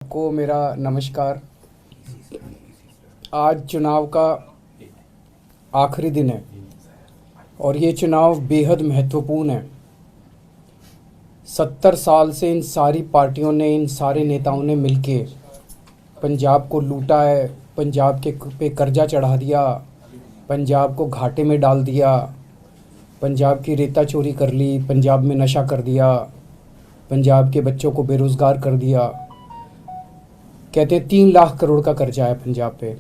को मेरा नमस्कार। आज चुनाव का आखिरी दिन है और ये चुनाव बेहद महत्वपूर्ण है। 70 साल से इन सारी पार्टियों ने, इन सारे नेताओं ने मिलके पंजाब को लूटा है, पंजाब के पे कर्जा चढ़ा दिया, पंजाब को घाटे में डाल दिया, पंजाब की रेता चोरी कर ली, पंजाब में नशा कर दिया, पंजाब के बच्चों को बेरोज़गार कर दिया। कहते हैं 3 लाख करोड़ का कर्जा है पंजाब पे।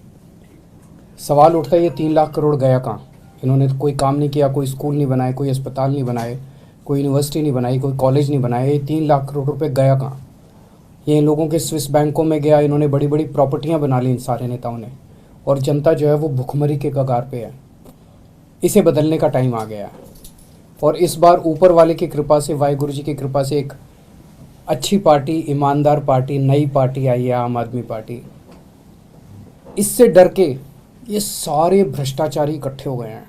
सवाल उठता है ये 3 लाख करोड़ गया कहाँ? इन्होंने तो कोई काम नहीं किया, कोई स्कूल नहीं बनाए, कोई अस्पताल नहीं बनाए, कोई यूनिवर्सिटी नहीं बनाई, कोई कॉलेज नहीं बनाए। ये 3 लाख करोड़ रुपए गया कहाँ? ये इन लोगों के स्विस बैंकों में गया। इन्होंने बड़ी बड़ी प्रॉपर्टियाँ बना ली इन सारे नेताओं ने, और जनता जो है वो भुखमरी के कगार पे है। इसे बदलने का टाइम आ गया है और इस बार ऊपर वाले की कृपा से, वाहिगुरु जी की कृपा से एक अच्छी पार्टी, ईमानदार पार्टी, नई पार्टी आई है, आम आदमी पार्टी। इससे डर के ये सारे भ्रष्टाचारी इकट्ठे हो गए हैं,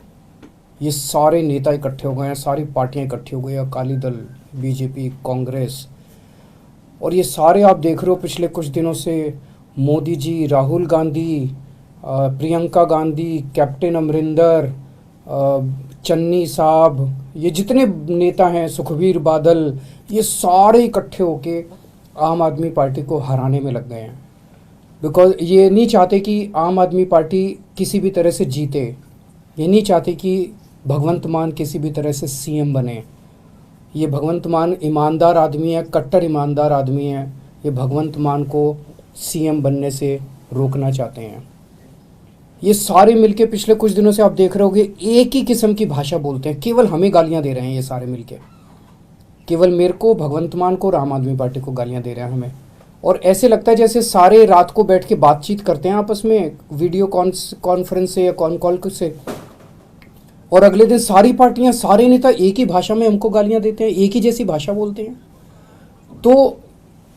ये सारे नेता इकट्ठे हो गए हैं, सारी पार्टियां इकट्ठी हो गई हैं, अकाली दल, बीजेपी, कांग्रेस। और ये सारे आप देख रहे हो पिछले कुछ दिनों से मोदी जी, राहुल गांधी, प्रियंका गांधी, कैप्टन अमरिंदर, चन्नी साहब, ये जितने नेता हैं, सुखबीर बादल, ये सारे इकट्ठे होके आम आदमी पार्टी को हराने में लग गए हैं। बिकॉज ये नहीं चाहते कि आम आदमी पार्टी किसी भी तरह से जीते, ये नहीं चाहते कि भगवंत मान किसी भी तरह से सीएम बने। ये भगवंत मान ईमानदार आदमी है, कट्टर ईमानदार आदमी है। ये भगवंत मान को सीएम बनने से रोकना चाहते हैं। ये सारे मिलके पिछले कुछ दिनों से आप देख रहे होगे एक ही किस्म की भाषा बोलते हैं, केवल हमें गालियां दे रहे हैं। ये सारे मिलके केवल मेरे को, भगवंत मान को और आम आदमी पार्टी को गालियां दे रहे हैं हमें। और ऐसे लगता है जैसे सारे रात को बैठ के बातचीत करते हैं आपस में, वीडियो कॉन्फ्रेंस से या कॉल से, और अगले दिन सारी पार्टियां, सारे नेता एक ही भाषा में हमको गालियां देते हैं, एक ही जैसी भाषा बोलते हैं। तो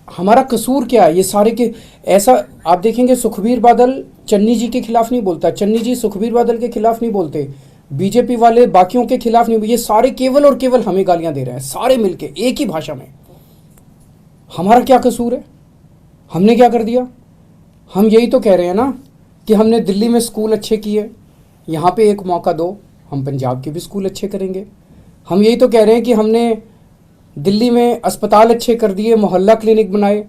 हमारा कसूर क्या है? ये सारे के ऐसा आप देखेंगे, सुखबीर बादल चन्नी जी के खिलाफ नहीं बोलता, चन्नी जी सुखबीर बादल के खिलाफ नहीं बोलते, बीजेपी वाले बाकियों के खिलाफ नहीं। ये सारे केवल और केवल हमें गालियां दे रहे हैं, सारे मिलके एक ही भाषा में। हमारा क्या कसूर है? हमने क्या कर दिया? हम यही तो कह रहे हैं ना कि हमने दिल्ली में स्कूल अच्छे किए, यहाँ पे एक मौका दो, हम पंजाब के भी स्कूल अच्छे करेंगे। हम यही तो कह रहे हैं कि हमने दिल्ली में अस्पताल अच्छे कर दिए, मोहल्ला क्लिनिक बनाए,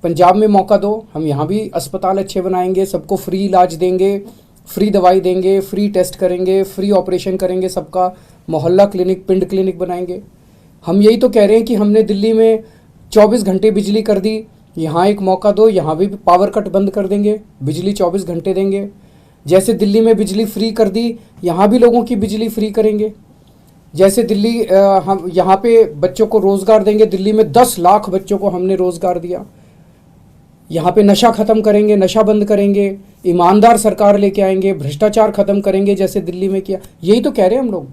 पंजाब में मौका दो, हम यहाँ भी अस्पताल अच्छे बनाएंगे, सबको फ्री इलाज देंगे, फ्री दवाई देंगे, फ्री टेस्ट करेंगे, फ्री ऑपरेशन करेंगे, सबका मोहल्ला क्लिनिक, पिंड क्लिनिक बनाएंगे। हम यही तो कह रहे हैं कि हमने दिल्ली में 24 घंटे बिजली कर दी, यहाँ एक मौका दो, यहाँ भी पावर कट बंद कर देंगे, बिजली 24 घंटे देंगे। जैसे दिल्ली में बिजली फ्री कर दी, यहाँ भी लोगों की बिजली फ्री करेंगे। जैसे दिल्ली हम यहाँ पे बच्चों को रोज़गार देंगे, दिल्ली में 10 लाख बच्चों को हमने रोज़गार दिया। यहाँ पे नशा ख़त्म करेंगे, नशा बंद करेंगे, ईमानदार सरकार लेके आएंगे, भ्रष्टाचार ख़त्म करेंगे जैसे दिल्ली में किया। यही तो कह रहे हैं हम लोग।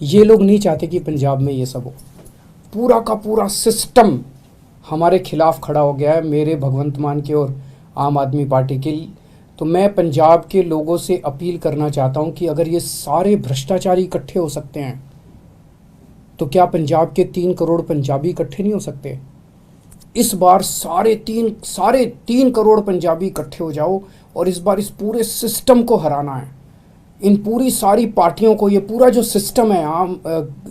ये लोग नहीं चाहते कि पंजाब में ये सब हो। पूरा का पूरा सिस्टम हमारे खिलाफ खड़ा हो गया है, मेरे भगवंत मान के और आम आदमी पार्टी के। तो मैं पंजाब के लोगों से अपील करना चाहता हूं कि अगर ये सारे भ्रष्टाचारी इकट्ठे हो सकते हैं तो क्या पंजाब के 3 करोड़ पंजाबी इकट्ठे नहीं हो सकते? इस बार सारे तीन करोड़ पंजाबी इकट्ठे हो जाओ और इस बार इस पूरे सिस्टम को हराना है। इन पूरी सारी पार्टियों को, ये पूरा जो सिस्टम है,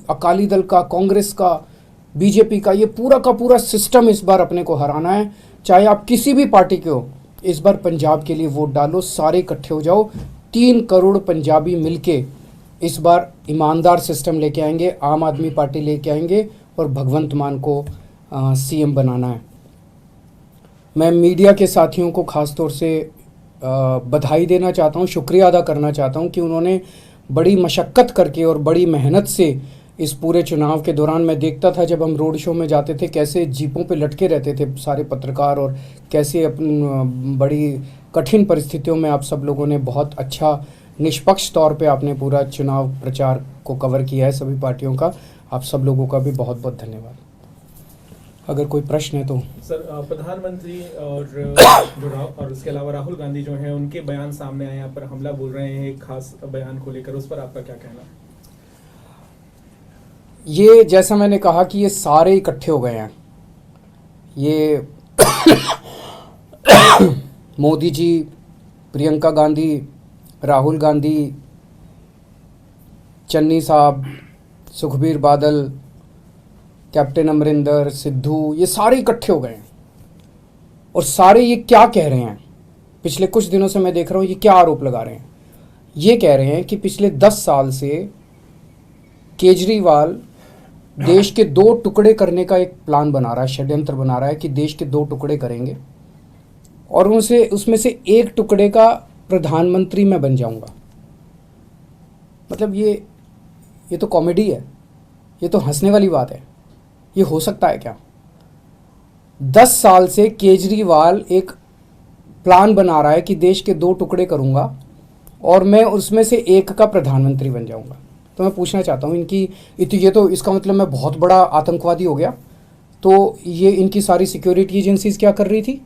अकाली दल का, कांग्रेस का, बीजेपी का, ये पूरा का पूरा सिस्टम इस बार अपने को हराना है। चाहे आप किसी भी पार्टी के हो, इस बार पंजाब के लिए वोट डालो, सारे इकट्ठे हो जाओ। 3 करोड़ पंजाबी मिलके इस बार ईमानदार सिस्टम लेके आएंगे, आम आदमी पार्टी लेके आएंगे और भगवंत मान को सीएम बनाना है। मैं मीडिया के साथियों को ख़ास तौर से बधाई देना चाहता हूँ, शुक्रिया अदा करना चाहता हूँ कि उन्होंने बड़ी मशक्क़त करके और बड़ी मेहनत से इस पूरे चुनाव के दौरान, मैं देखता था जब हम रोड शो में जाते थे कैसे जीपों पे लटके रहते थे सारे पत्रकार, और कैसे बड़ी कठिन परिस्थितियों में आप सब लोगों ने बहुत अच्छा निष्पक्ष तौर पे आपने पूरा चुनाव प्रचार को कवर किया है सभी पार्टियों का। आप सब लोगों का भी बहुत बहुत धन्यवाद। अगर कोई प्रश्न है तो। सर, प्रधानमंत्री और उसके अलावा राहुल गांधी जो हैं, उनके बयान सामने आए, यहाँ पर हमला बोल रहे हैं एक खास बयान को लेकर, उस पर आपका क्या कहना है? ये जैसा मैंने कहा कि ये सारे इकट्ठे हो गए हैं, ये मोदी जी, प्रियंका गांधी, राहुल गांधी, चन्नी साहब, सुखबीर बादल, कैप्टन अमरिंदर, सिद्धू, ये सारे इकट्ठे हो गए हैं और सारे ये क्या कह रहे हैं, पिछले कुछ दिनों से मैं देख रहा हूँ ये क्या आरोप लगा रहे हैं। ये कह रहे हैं कि पिछले 10 साल से केजरीवाल देश के 2 टुकड़े करने का एक प्लान बना रहा है, षड्यंत्र बना रहा है कि देश के 2 टुकड़े करेंगे और उसमें से एक टुकड़े का प्रधानमंत्री मैं बन जाऊंगा। मतलब ये तो कॉमेडी है, ये तो हंसने वाली बात है। ये हो सकता है क्या? 10 साल से केजरीवाल एक प्लान बना रहा है कि देश के 2 टुकड़े करूंगा और मैं उसमें से एक का प्रधानमंत्री बन जाऊंगा। तो मैं पूछना चाहता हूँ ये तो इसका मतलब मैं बहुत बड़ा आतंकवादी हो गया। तो ये इनकी सारी सिक्योरिटी एजेंसीज क्या कर रही थी?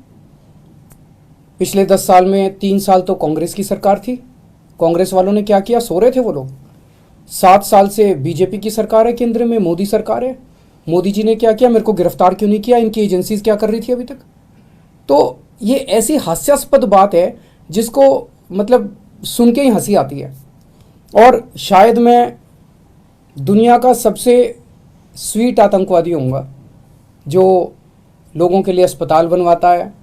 पिछले 10 साल में 3 साल तो कांग्रेस की सरकार थी। कांग्रेस वालों ने क्या किया? सो रहे थे वो लोग। 7 साल से बीजेपी की सरकार है, केंद्र में मोदी सरकार है। मोदी जी ने क्या किया? मेरे को गिरफ्तार क्यों नहीं किया? इनकी एजेंसीज क्या कर रही थी अभी तक? तो ये ऐसी हास्यास्पद बात है जिसको मतलब सुन के ही हंसी आती है। और शायद मैं दुनिया का सबसे स्वीट आतंकवादी होऊंगा जो लोगों के लिए अस्पताल बनवाता है,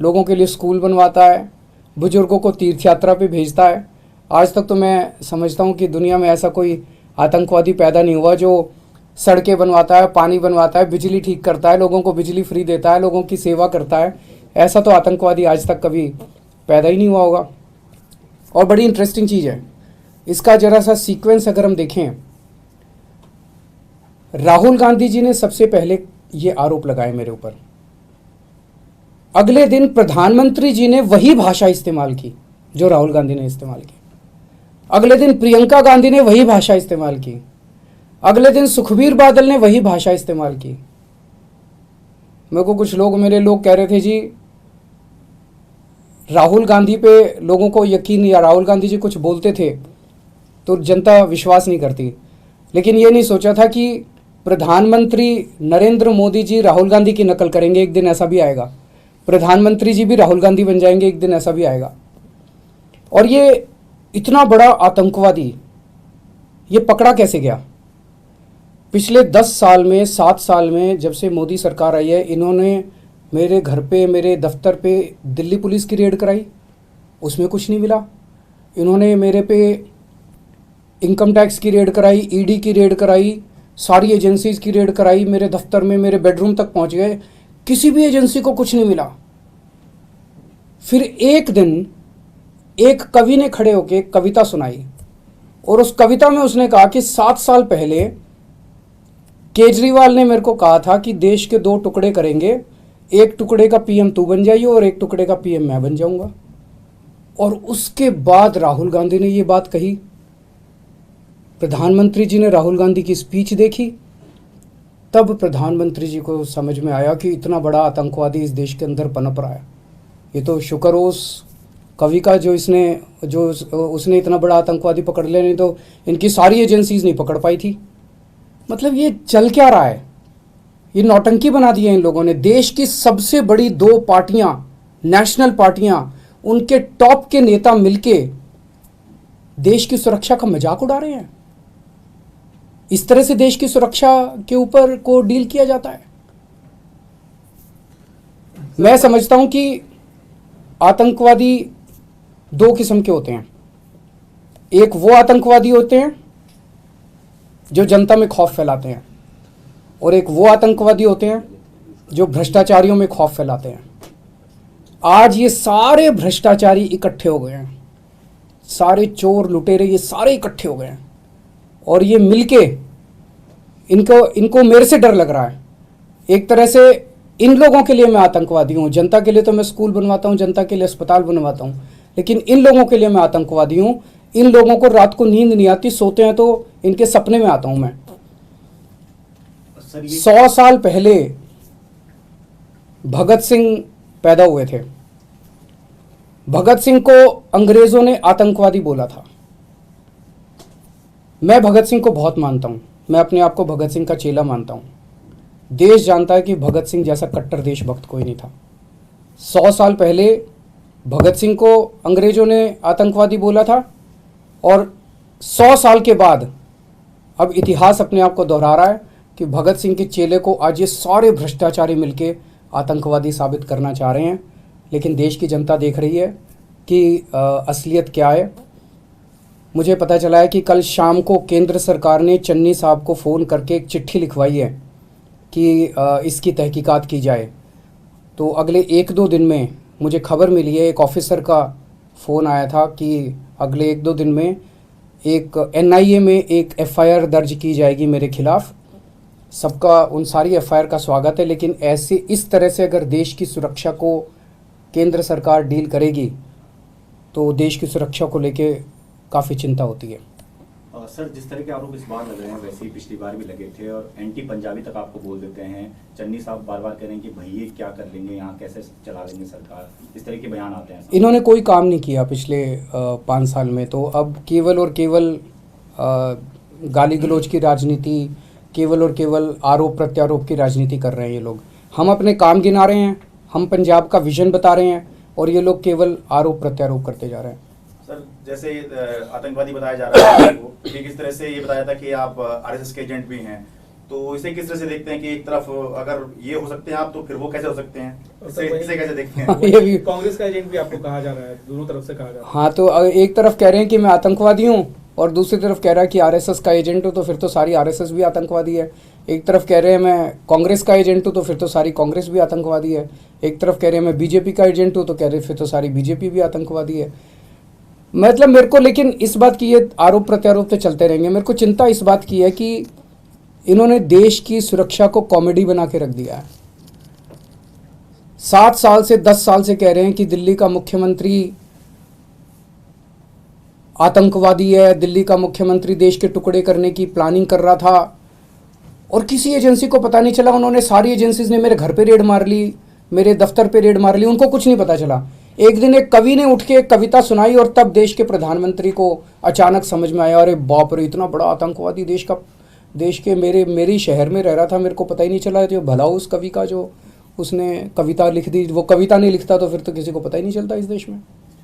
लोगों के लिए स्कूल बनवाता है, बुजुर्गों को तीर्थ यात्रा पे भेजता है। आज तक तो मैं समझता हूँ कि दुनिया में ऐसा कोई आतंकवादी पैदा नहीं हुआ जो सड़कें बनवाता है, पानी बनवाता है, बिजली ठीक करता है, लोगों को बिजली फ्री देता है, लोगों की सेवा करता है। ऐसा तो आतंकवादी आज तक कभी पैदा ही नहीं हुआ होगा। और बड़ी इंटरेस्टिंग चीज़ है, इसका जरा सा सीक्वेंस अगर हम देखें, राहुल गांधी जी ने सबसे पहले ये आरोप लगाए मेरे ऊपर। अगले दिन प्रधानमंत्री जी ने वही भाषा इस्तेमाल की जो राहुल गांधी ने इस्तेमाल की। अगले दिन प्रियंका गांधी ने वही भाषा इस्तेमाल की। अगले दिन सुखबीर बादल ने वही भाषा इस्तेमाल की। मेरे को कुछ मेरे लोग कह रहे थे जी राहुल गांधी पे लोगों को यकीन नहीं, या राहुल गांधी जी कुछ बोलते थे तो जनता विश्वास नहीं करती। लेकिन ये नहीं सोचा था कि प्रधानमंत्री नरेंद्र मोदी जी राहुल गांधी की नकल करेंगे, एक दिन ऐसा भी आएगा। प्रधानमंत्री जी भी राहुल गांधी बन जाएंगे, एक दिन ऐसा भी आएगा। और ये इतना बड़ा आतंकवादी ये पकड़ा कैसे गया? पिछले 10 साल में, 7 साल में, जब से मोदी सरकार आई है, इन्होंने मेरे घर पे, मेरे दफ्तर पे दिल्ली पुलिस की रेड कराई, उसमें कुछ नहीं मिला। इन्होंने मेरे पे इनकम टैक्स की रेड कराई, ईडी की रेड कराई, सारी एजेंसीज की रेड कराई, मेरे दफ्तर में, मेरे बेडरूम तक पहुंच गए, किसी भी एजेंसी को कुछ नहीं मिला। फिर एक दिन एक कवि ने खड़े होकर कविता सुनाई और उस कविता में उसने कहा कि 7 साल पहले केजरीवाल ने मेरे को कहा था कि देश के 2 टुकड़े करेंगे, एक टुकड़े का पीएम तू बन जाइए और एक टुकड़े का पीएम मैं बन जाऊंगा। और उसके बाद राहुल गांधी ने ये बात कही। प्रधानमंत्री जी ने राहुल गांधी की स्पीच देखी, तब प्रधानमंत्री जी को समझ में आया कि इतना बड़ा आतंकवादी इस देश के अंदर पनप रहा है। ये तो शुक्र हो उस कवि का जो उसने इतना बड़ा आतंकवादी पकड़ लिया, नहीं तो इनकी सारी एजेंसीज नहीं पकड़ पाई थी। मतलब ये चल क्या रहा है? ये नौटंकी बना दी है इन लोगों ने। देश की सबसे बड़ी 2 पार्टियां, नेशनल पार्टियां, उनके टॉप के नेता मिलके देश की सुरक्षा का मजाक उड़ा रहे हैं। इस तरह से देश की सुरक्षा के ऊपर को डील किया जाता है। मैं समझता हूं कि आतंकवादी 2 किस्म के होते हैं। एक वो आतंकवादी होते हैं जो जनता में खौफ फैलाते हैं, और एक वो आतंकवादी होते हैं जो भ्रष्टाचारियों में खौफ फैलाते हैं। आज ये सारे भ्रष्टाचारी इकट्ठे हो गए हैं, सारे चोर लुटेरे ये सारे इकट्ठे हो गए हैं, और ये मिलके इनको मेरे से डर लग रहा है। एक तरह से इन लोगों के लिए मैं आतंकवादी हूँ। जनता के लिए तो मैं स्कूल बनवाता हूँ, जनता के लिए अस्पताल बनवाता हूँ, लेकिन इन लोगों के लिए मैं आतंकवादी हूँ। इन लोगों को रात को नींद नहीं आती, सोते हैं तो इनके सपने में आता हूँ मैं। 100 साल पहले भगत सिंह पैदा हुए थे। भगत सिंह को अंग्रेजों ने आतंकवादी बोला था। मैं भगत सिंह को बहुत मानता हूं, मैं अपने आप को भगत सिंह का चेला मानता हूं। देश जानता है कि भगत सिंह जैसा कट्टर देशभक्त कोई नहीं था। 100 साल पहले भगत सिंह को अंग्रेज़ों ने आतंकवादी बोला था, और 100 साल के बाद अब इतिहास अपने आप को दोहरा रहा है कि भगत सिंह के चेले को आज ये सारे भ्रष्टाचारी मिलके आतंकवादी साबित करना चाह रहे हैं। लेकिन देश की जनता देख रही है कि असलियत क्या है। मुझे पता चला है कि कल शाम को केंद्र सरकार ने चन्नी साहब को फ़ोन करके एक चिट्ठी लिखवाई है कि इसकी तहकीकात की जाए। तो अगले 1-2 दिन में मुझे खबर मिली है, एक ऑफिसर का फ़ोन आया था कि अगले 1-2 दिन में एक NIA में एक FIR दर्ज की जाएगी मेरे खिलाफ़। सबका उन सारी FIR का स्वागत है, लेकिन ऐसे इस तरह से अगर देश की सुरक्षा को केंद्र सरकार डील करेगी तो देश की सुरक्षा को लेके काफ़ी चिंता होती है। सर, जिस तरह के आरोप इस बार लग रहे हैं वैसे ही पिछली बार भी लगे थे, और एंटी पंजाबी तक आपको बोल देते हैं। चन्नी साहब बार बार कह रहे हैं कि भैया क्या कर लेंगे, यहाँ कैसे चला लेंगे सरकार, इस तरह के बयान आते हैं। इन्होंने कोई काम नहीं किया पिछले 5 साल में, तो अब केवल और केवल गाली गलौज की राजनीति, केवल और केवल आरोप प्रत्यारोप की राजनीति कर रहे हैं ये लोग। हम अपने काम गिना रहे हैं, हम पंजाब का विजन बता रहे हैं, और ये लोग केवल आरोप प्रत्यारोप करते जा रहे हैं। सर, जैसे आतंकवादी बताया जा रहा है आपको, ठीक इस तरह से ये बताया था कि आप RSS के एजेंट भी हैं, तो इसे किस तरह से देखते हैं कि एक तरफ अगर ये हो सकते हैं आप, तो फिर वो कैसे हो सकते हैं, इसे कैसे देखते हैं? ये भी कांग्रेस का एजेंट भी आपको कहा जा रहा है, दोनों तरफ से कहा जा रहा है। हाँ, तो एक तरफ कह रहे हैं कि मैं आतंकवादी हूँ, और दूसरी तरफ कह रहा है कि RSS का एजेंट हूँ, तो फिर तो सारी RSS भी आतंकवादी है। एक तरफ कह रहे हैं मैं कांग्रेस का एजेंट हूँ, तो फिर तो सारी कांग्रेस भी आतंकवादी है। एक तरफ कह रहे हैं मैं BJP का एजेंट हूँ, तो कह रहे फिर तो सारी BJP भी आतंकवादी है। मतलब मेरे को, लेकिन इस बात की, ये आरोप प्रत्यारोप तो चलते रहेंगे। मेरे को चिंता इस बात की है कि इन्होंने देश की सुरक्षा को कॉमेडी बना के रख दिया है। 7 साल से 10 साल से कह रहे हैं कि दिल्ली का मुख्यमंत्री आतंकवादी है, दिल्ली का मुख्यमंत्री देश के टुकड़े करने की प्लानिंग कर रहा था, और किसी एजेंसी को पता नहीं चला। उन्होंने, सारी एजेंसीज ने मेरे घर पे रेड मार ली, मेरे दफ्तर पे रेड मार ली, उनको कुछ नहीं पता चला। एक दिन एक कवि ने उठ के एक कविता सुनाई, और तब देश के प्रधानमंत्री को अचानक समझ में आया, अरे बाप रे, इतना बड़ा आतंकवादी देश के मेरे शहर में रह रहा था, मेरे को पता ही नहीं चला। जो भला उस कवि का जो उसने कविता लिख दी, वो कविता नहीं लिखता तो फिर तो किसी को पता ही नहीं चलता इस देश में।